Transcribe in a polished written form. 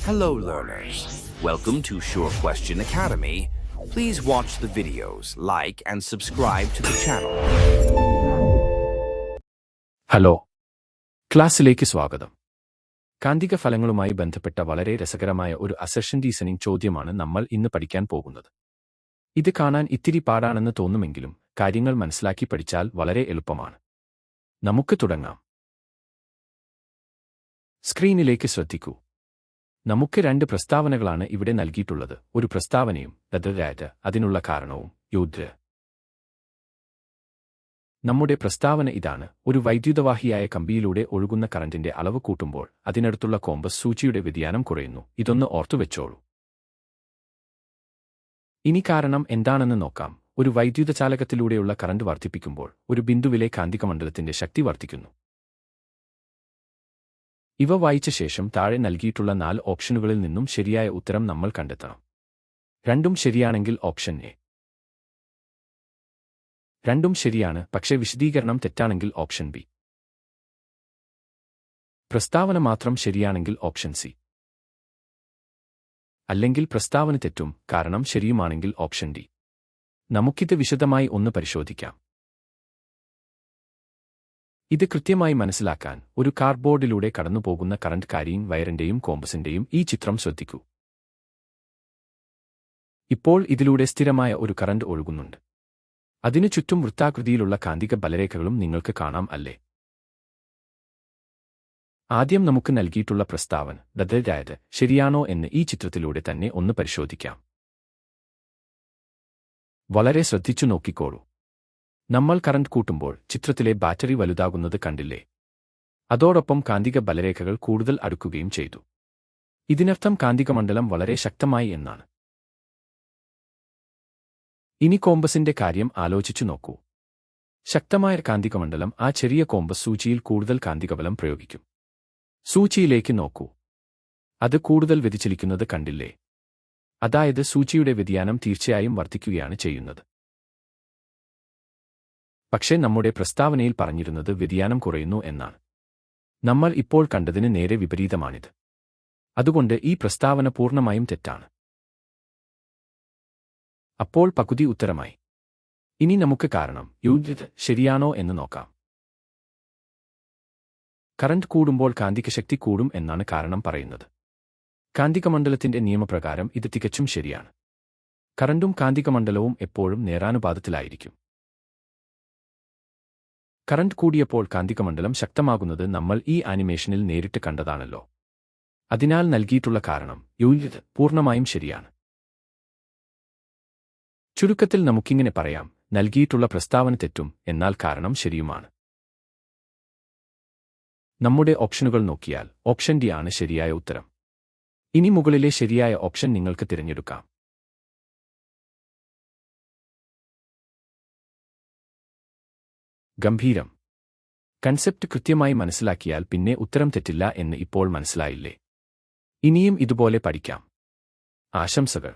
Hello learners, welcome to Sure Question Academy. Please watch the videos, like and subscribe to the channel. Hello, ക്ലാസ്സിലേക്ക് സ്വാഗതം. കാന്തിക ഫലങ്ങളുമായി ബന്ധപ്പെട്ട വളരെ രസകരമായ ഒരു അസർഷൻ റീസണിംഗ് ചോദ്യമാണ് നമ്മൾ ഇന്ന് പഠിക്കാൻ പോകുന്നത്. ഇത് കാണാൻ ഇത്തിരി പാടാണെന്ന് തോന്നുമെങ്കിലും കാര്യങ്ങൾ മനസ്സിലാക്കി പഠിച്ചാൽ വളരെ എളുപ്പമാണ്. നമുക്ക് തുടങ്ങാം. സ്ക്രീനിലേക്ക് ശ്രദ്ധിക്കൂ. നമുക്ക് രണ്ട് പ്രസ്താവനകളാണ് ഇവിടെ നൽകിയിട്ടുള്ളത്. ഒരു പ്രസ്താവനയും അതിനുള്ള കാരണവും യോദ്ര. നമ്മുടെ പ്രസ്താവന ഇതാണ്: ഒരു വൈദ്യുതവാഹിയായ കമ്പിയിലൂടെ ഒഴുകുന്ന കറന്റിന്റെ അളവ് കൂട്ടുമ്പോൾ അതിനടുത്തുള്ള കോമ്പസ് സൂചിയുടെ വ്യതിയാനം കുറയുന്നു. ഇതൊന്ന് ഓർത്തുവെച്ചോളൂ. ഇനി കാരണം എന്താണെന്ന് നോക്കാം. ഒരു വൈദ്യുതചാലകത്തിലൂടെയുള്ള കറന്റ് വർദ്ധിപ്പിക്കുമ്പോൾ ഒരു ബിന്ദുവിലെ കാന്തികമണ്ഡലത്തിന്റെ ശക്തി വർദ്ധിക്കുന്നു. ഇവ വായിച്ച ശേഷം താഴെ നൽകിയിട്ടുള്ള 4 ഓപ്ഷനുകളിൽ നിന്നും ശരിയായ ഉത്തരം നമ്മൾ കണ്ടെത്തണം. രണ്ടും ശരിയാണെങ്കിൽ ഓപ്ഷൻ എ. രണ്ടും ശരിയാണ്, പക്ഷേ വിശദീകരണം തെറ്റാണെങ്കിൽ ഓപ്ഷൻ ബി. പ്രസ്താവന മാത്രം ശരിയാണെങ്കിൽ ഓപ്ഷൻ സി. അല്ലെങ്കിൽ പ്രസ്താവന തെറ്റും കാരണം ശരിയുമാണെങ്കിൽ ഓപ്ഷൻ ഡി. നമുക്കിത് വിശദമായി ഒന്ന് പരിശോധിക്കാം. ഇത് കൃത്യമായി മനസ്സിലാക്കാൻ ഒരു കാർഡ്ബോർഡിലൂടെ കടന്നുപോകുന്ന കറന്റ് കാരിയിങ് വയറിന്റെയും കോമ്പസിന്റെയും ഈ ചിത്രം ശ്രദ്ധിക്കൂ. ഇപ്പോൾ ഇതിലൂടെ സ്ഥിരമായ ഒരു കറന്റ് ഒഴുകുന്നുണ്ട്. അതിനു ചുറ്റും വൃത്താകൃതിയിലുള്ള കാന്തിക ബലരേഖകളും നിങ്ങൾക്ക് കാണാം, അല്ലേ? ആദ്യം നമുക്ക് നൽകിയിട്ടുള്ള പ്രസ്താവന ശരിയാണോ എന്ന് ഈ ചിത്രത്തിലൂടെ തന്നെ ഒന്ന് പരിശോധിക്കാം. വളരെ ശ്രദ്ധിച്ചു നോക്കിക്കോളൂ. നമ്മൾ കറന്റ് കൂട്ടുമ്പോൾ ചിത്രത്തിലെ ബാറ്ററി വലുതാകുന്നത് കണ്ടില്ലേ? അതോടൊപ്പം കാന്തിക ബലരേഖകൾ കൂടുതൽ അടുക്കുകയും ചെയ്തു. ഇതിനർത്ഥം കാന്തികമണ്ഡലം വളരെ ശക്തമായി എന്നാണ്. ഇനി കോമ്പസിന്റെ കാര്യം ആലോചിച്ചു നോക്കൂ. ശക്തമായ കാന്തികമണ്ഡലം ആ ചെറിയ കോമ്പസ് സൂചിയിൽ കൂടുതൽ കാന്തികബലം പ്രയോഗിക്കും. സൂചിയിലേക്ക് നോക്കൂ. അത് കൂടുതൽ വ്യതിചലിക്കുന്നത് കണ്ടില്ലേ? അതായത് സൂചിയുടെ വ്യതിയാനം തീർച്ചയായും വർദ്ധിക്കുകയാണ് ചെയ്യുന്നത്. പക്ഷേ നമ്മുടെ പ്രസ്താവനയിൽ പറഞ്ഞിരുന്നത് വ്യതിയാനം കുറയുന്നു എന്നാണ്. നമ്മൾ ഇപ്പോൾ കണ്ടതിന് നേരെ വിപരീതമാണിത്. അതുകൊണ്ട് ഈ പ്രസ്താവന പൂർണ്ണമായും തെറ്റാണ്. അപ്പോൾ പകുതി ഉത്തരമായി. ഇനി നമുക്ക് കാരണം ശരിയാണോ എന്ന് നോക്കാം. കറന്റ് കൂടുമ്പോൾ കാന്തികശക്തി കൂടും എന്നാണ് കാരണം പറയുന്നത്. കാന്തികമണ്ഡലത്തിന്റെ നിയമപ്രകാരം ഇത് തികച്ചും ശരിയാണ്. കറന്റും കാന്തികമണ്ഡലവും എപ്പോഴും നേരാനുപാതത്തിലായിരിക്കും. കറന്റ് കൂടിയപ്പോൾ കാന്തികമണ്ഡലം ശക്തമാകുന്നത് നമ്മൾ ഈ ആനിമേഷനിൽ നേരിട്ട് കണ്ടതാണല്ലോ. അതിനാൽ നൽകിയിട്ടുള്ള കാരണം പൂർണ്ണമായും ശരിയാണ്. ചുരുക്കത്തിൽ നമുക്കിങ്ങനെ പറയാം: നൽകിയിട്ടുള്ള പ്രസ്താവന തെറ്റും എന്നാൽ കാരണം ശരിയുമാണ്. നമ്മുടെ ഓപ്ഷനുകൾ നോക്കിയാൽ ഓപ്ഷൻ ഡി ആണ് ശരിയായ ഉത്തരം. ഇനി മുകളിലെ ശരിയായ ഓപ്ഷൻ നിങ്ങൾക്ക് തിരഞ്ഞെടുക്കാം. ഗംഭീരം. കൺസെപ്റ്റ് കൃത്യമായി മനസ്സിലാക്കിയാൽ പിന്നെ ഉത്തരം തെറ്റില്ല എന്ന് ഇപ്പോൾ മനസ്സിലായില്ലേ? ഇനിയും ഇതുപോലെ പഠിക്കാം. ആശംസകൾ.